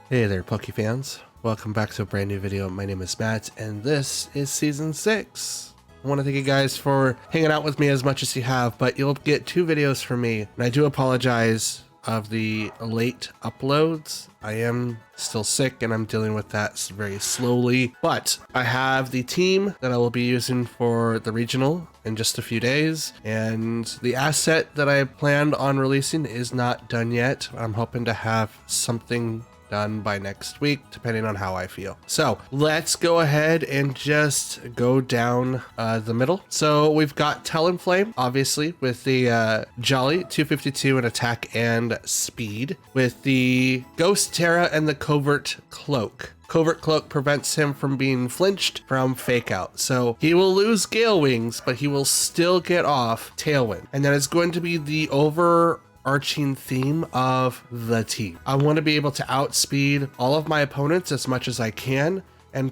Hey there, Poke fans. Welcome back to a brand new video. My name is Matt, and this is Season 6. I want to thank you guys for hanging out with me as much as you have, but you'll get 2 videos from me, and I do apologize of the late uploads. I am still sick, and I'm dealing with that very slowly, but I have the team that I will be using for the regional in just a few days, and the asset that I planned on releasing is not done yet. I'm hoping to have something done by next week, depending on how I feel. So let's go ahead and just go down the middle. So we've got Talonflame, obviously, with the Jolly 252 in attack and speed, with the Ghost Terra and the Covert Cloak. Covert Cloak prevents him from being flinched from Fake Out. So he will lose Gale Wings, but he will still get off Tailwind. And then it's going to be the overarching theme of the team. I want to be able to outspeed all of my opponents as much as I can and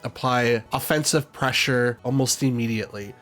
apply offensive pressure almost immediately.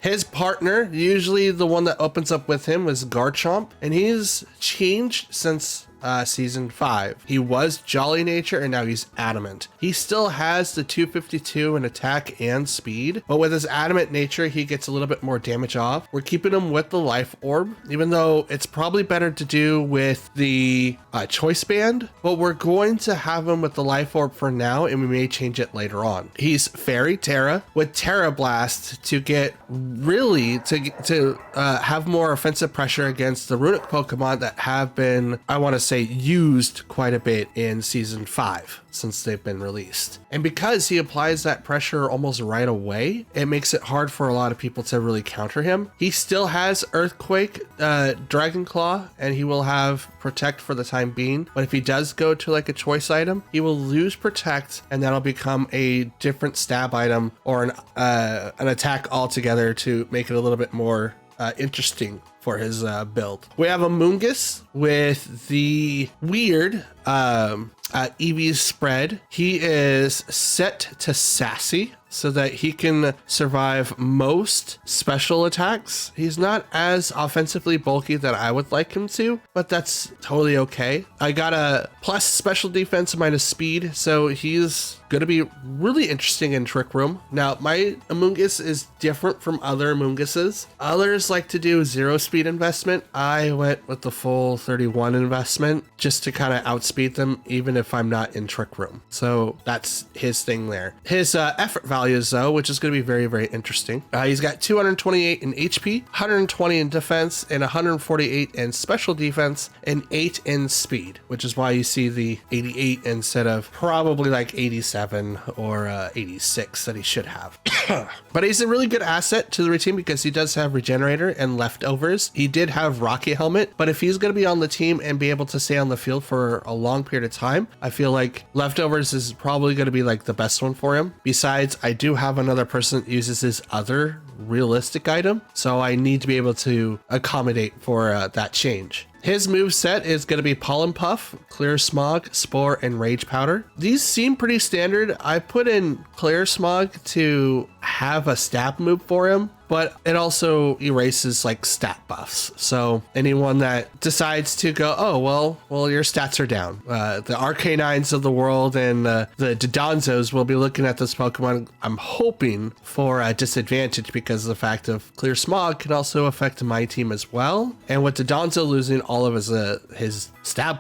His partner, usually the one that opens up with him, was Garchomp, and he's changed since season 5. He was Jolly Nature and now he's Adamant. He still has the 252 in attack and speed, but with his Adamant nature, he gets a little bit more damage off. We're keeping him with the Life Orb, even though it's probably better to do with the Choice Band, but we're going to have him with the Life Orb for now, and we may change it later on. He's Fairy Terra with Terra Blast to get really to have more offensive pressure against the Runic Pokemon that have been, I want to say, used quite a bit in season 5 since they've been released. And because he applies that pressure almost right away, it makes it hard for a lot of people to really counter him. He still has Earthquake, Dragon Claw, and he will have Protect for the time being. But if he does go to like a choice item, he will lose Protect, and that'll become a different stab item or an attack altogether to make it a little bit more interesting for his build. We have a Moongus with the weird Eevee's spread. He is set to Sassy so that he can survive most special attacks. He's not as offensively bulky that I would like him to, but that's totally okay. I got a plus special defense minus speed, so he's going to be really interesting in Trick Room. Now, my Amoonguss is different from other Amoonguses. Others like to do 0 speed investment. I went with the full 31 investment just to kind of outspeed them, even if I'm not in Trick Room. So that's his thing there. His effort values, though, which is going to be very, very interesting. He's got 228 in HP, 120 in defense, and 148 in special defense, and 8 in speed, which is why you see the 88 instead of probably like 87 or 86 that he should have. But he's a really good asset to the routine because he does have Regenerator and Leftovers. He did have Rocky Helmet, but if he's going to be on the team and be able to stay on the field for a long period of time, I feel like Leftovers is probably going to be like the best one for him. Besides, I do have another person that uses his other realistic item, so I need to be able to accommodate for that change. His move set is going to be Pollen Puff, Clear Smog, Spore, and Rage Powder. These seem pretty standard. I put in Clear Smog to have a stab move for him, but it also erases like stat buffs. So anyone that decides to go, oh, well, your stats are down. The Arcanines of the world and the Dodonzos will be looking at this Pokemon, I'm hoping, for a disadvantage because of the fact of Clear Smog can also affect my team as well. And with Dodonzo losing all of his stat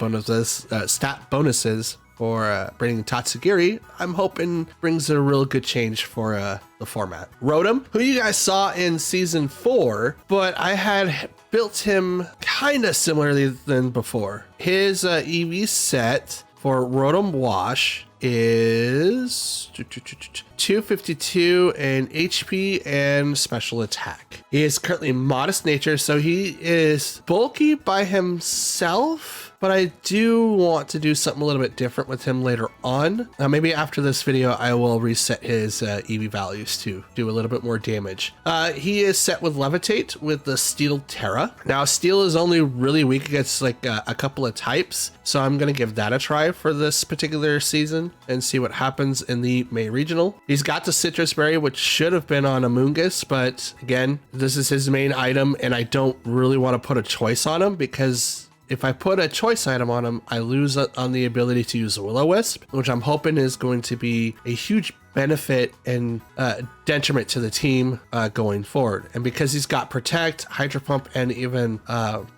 bonuses for bringing Tatsugiri, I'm hoping brings a real good change for the format. Rotom, who you guys saw in season 4, but I had built him kind of similarly than before. His EV set for Rotom Wash is 252 in HP and special attack. He is currently Modest Nature, so he is bulky by himself, but I do want to do something a little bit different with him later on. Maybe after this video, I will reset his EV values to do a little bit more damage. He is set with Levitate with the Steel Terra. Now, Steel is only really weak against like a couple of types, so I'm going to give that a try for this particular season and see what happens in the May Regional. He's got the Citrus Berry, which should have been on Amoonguss, but again, this is his main item, and I don't really want to put a choice on him because if I put a choice item on him, I lose on the ability to use Will-O-Wisp, which I'm hoping is going to be a huge benefit and detriment to the team going forward. And because he's got Protect, Hydro Pump, and even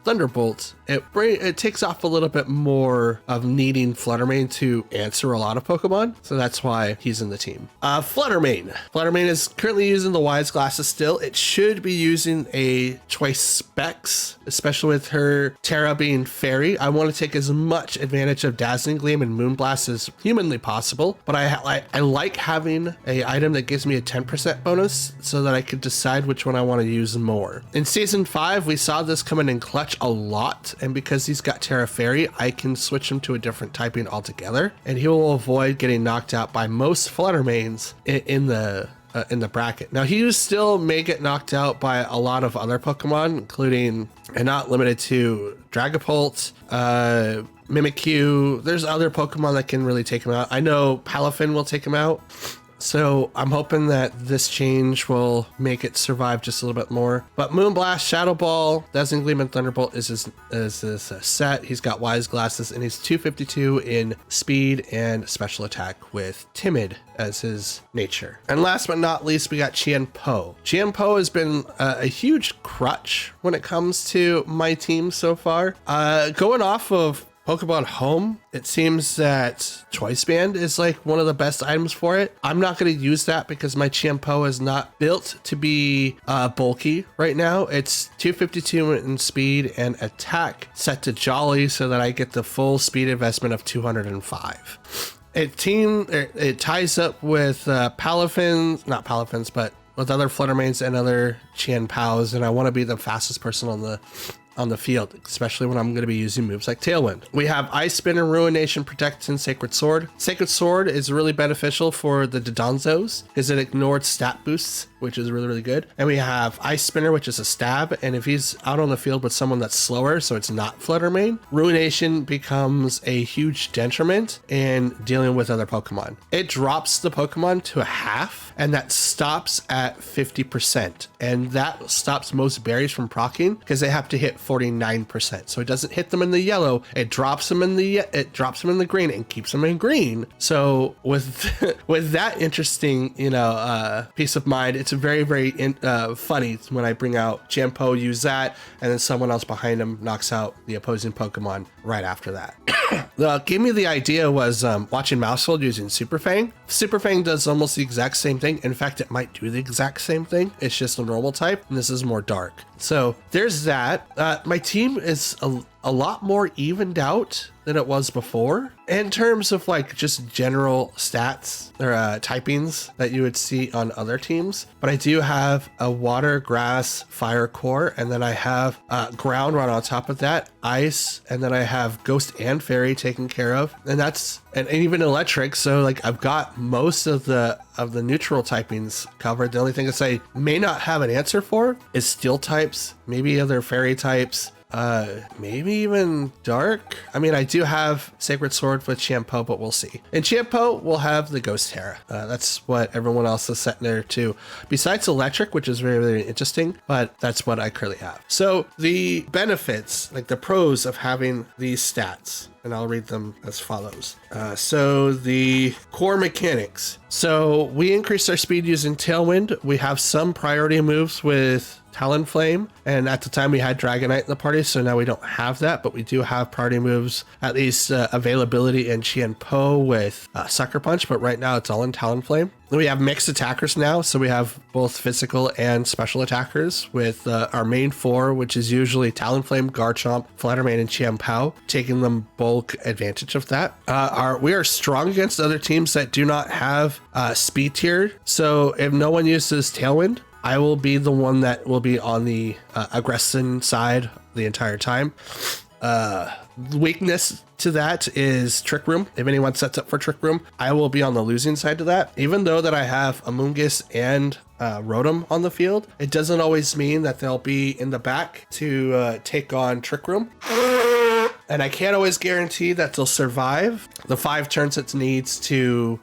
Thunderbolt, it takes off a little bit more of needing Fluttermane to answer a lot of Pokemon. So that's why he's in the team. Fluttermane. Fluttermane is currently using the Wise Glasses still. It should be using a Choice Specs, especially with her Terra being Fairy. I want to take as much advantage of Dazzling Gleam and Moonblast as humanly possible, but I like having a item that gives me a 10% bonus so that I could decide which one I want to use more. In Season 5, we saw this come in clutch a lot, and because he's got Terra Fairy, I can switch him to a different typing altogether, and he will avoid getting knocked out by most Fluttermanes in the bracket. Now, he still may get knocked out by a lot of other Pokemon, including, and not limited to, Dragapult, Mimikyu. There's other Pokemon that can really take him out. I know Palafin will take him out. So I'm hoping that this change will make it survive just a little bit more. But Moonblast, Shadow Ball, Dazzling Gleam, and Thunderbolt is his set. He's got Wise Glasses, and he's 252 in speed and special attack with Timid as his nature. And last but not least, we got Chien-Po. Chien-Po has been a huge crutch when it comes to my team so far. Going off of Pokemon Home, it seems that Choice Band is like one of the best items for it. I'm not going to use that because my Chien-Po is not built to be bulky right now. It's 252 in speed and attack set to Jolly so that I get the full speed investment of 205. It ties up with Palafins, not Palafins, but with other Fluttermanes and other Chien-Paos, and I want to be the fastest person on the field, especially when I'm going to be using moves like Tailwind. We have Ice Spinner, Ruination, Protect, and Sacred Sword. Sacred Sword is really beneficial for the Dodonzos because it ignored stat boosts, which is really, really good. And we have Ice Spinner, which is a stab, and if he's out on the field with someone that's slower, so it's not Fluttermane, Ruination becomes a huge detriment in dealing with other Pokemon. It drops the Pokemon to a half, and that stops at 50%, and that stops most berries from proccing because they have to hit 49%. So it doesn't hit them in the yellow, it drops them in the green and keeps them in green. So with with that interesting peace of mind, it's very, very funny when I bring out Chien-Po, use that, and then someone else behind him knocks out the opposing Pokemon right after that. Gave me the idea was watching Mousefold using Super Fang. Super Fang does almost the exact same thing. In fact, it might do the exact same thing. It's just a normal type, and this is more dark. So there's that. My team is a lot more evened out than it was before in terms of like just general stats or typings that you would see on other teams. But I do have a water, grass, fire core, and then I have ground right on top of that, ice, and then I have ghost and fairy taken care of, and even electric. So like I've got most of the neutral typings covered. The only thing that I may not have an answer for is steel types, maybe other fairy types, maybe even dark. I mean, I do have Sacred Sword with Chien-Po, but we'll see. And Chien-Po will have the Ghost Terra. That's what everyone else is set there too, besides electric, which is very, very interesting, but that's what I currently have. So the benefits, like the pros of having these stats, and I'll read them as follows. So the core mechanics. So we increased our speed using Tailwind. We have some priority moves with Talonflame, and at the time we had Dragonite in the party, so now we don't have that, but we do have priority moves, at least availability in Chien-Po with Sucker Punch, but right now it's all in Talonflame. We have mixed attackers now, so we have both physical and special attackers with our main four, which is usually Talonflame, Garchomp, Fluttermane, and Chien-Po, taking them bulk advantage of that. We are strong against other teams that do not have speed tier, so if no one uses Tailwind, I will be the one that will be on the aggression side the entire time. Weakness to that is Trick Room. If anyone sets up for Trick Room, I will be on the losing side to that. Even though that I have Amoonguss and Rotom on the field, it doesn't always mean that they'll be in the back to take on Trick Room. And I can't always guarantee that they'll survive the 5 turns it needs to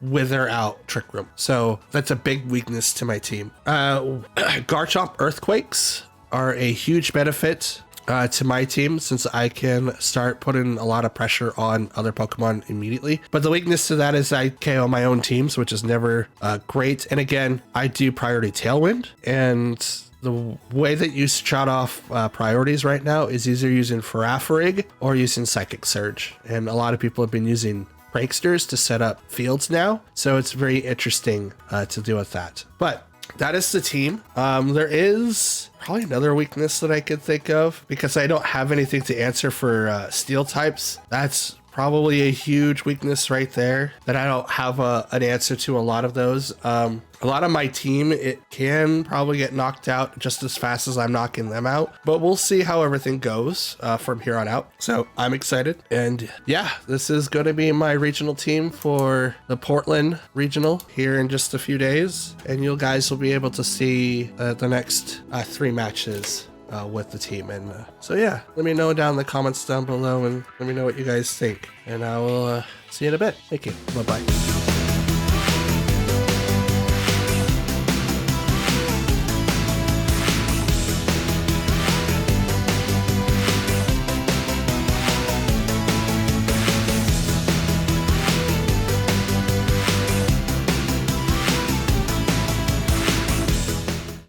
wither out Trick Room. So that's a big weakness to my team. Garchomp Earthquakes are a huge benefit to my team, since I can start putting a lot of pressure on other Pokemon immediately. But the weakness to that is I KO my own teams, which is never great. And again, I do priority Tailwind, and the way that you shut off priorities right now is either using Farafrig or using Psychic Surge. And a lot of people have been using Pranksters to set up fields now. So it's very interesting to deal with that. But that is the team. There is probably another weakness that I could think of, because I don't have anything to answer for steel types. That's probably a huge weakness right there, that I don't have an answer to a lot of those. A lot of my team, it can probably get knocked out just as fast as I'm knocking them out, but we'll see how everything goes from here on out. So I'm excited. And yeah, this is going to be my regional team for the Portland regional here in just a few days. And you guys will be able to see the next 3 matches with the team. And so yeah, let me know down in the comments down below, and let me know what you guys think, and I will see you in a bit. Thank you. Bye bye.